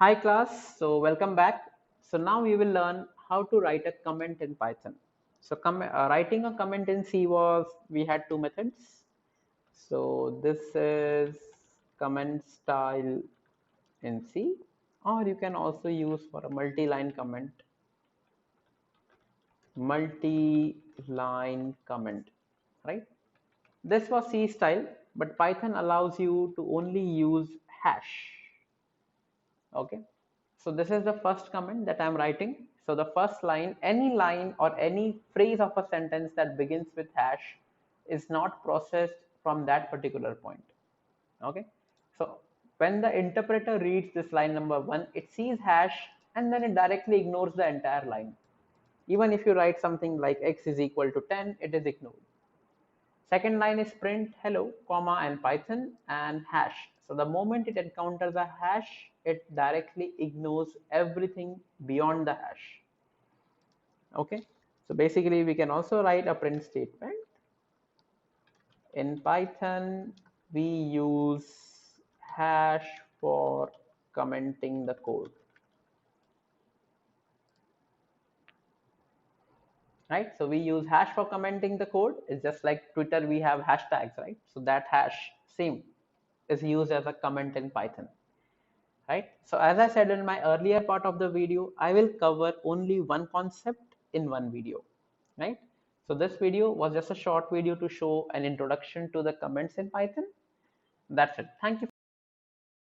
Hi class, so welcome back. So now we will learn how to write a comment in Python. So writing a comment in C we had two methods. So this is comment style in C, or you can also use for a multi-line comment, right? This was C style, but Python allows you to only use hash. Okay, so this is the first comment that I'm writing. So the first line, any line or any phrase of a sentence that begins with hash is not processed from that particular point. Okay, so when the interpreter reads this line number one, it sees hash and then it directly ignores the entire line. Even if you write something like x is equal to 10, it is ignored. Second line is print hello, comma, and Python and hash. So the moment it encounters a hash, it directly ignores everything beyond the hash. Okay. So basically we can also write a print statement. In Python, we use hash for commenting the code. Right? So we use hash for commenting the code. It's just like Twitter, we have hashtags, right? So that hash, same, is used as a comment in Python. Right? So as I said in my earlier part of the video, I will cover only one concept in one video, right? So this video was just a short video to show an introduction to the comments in Python. That's it. Thank you.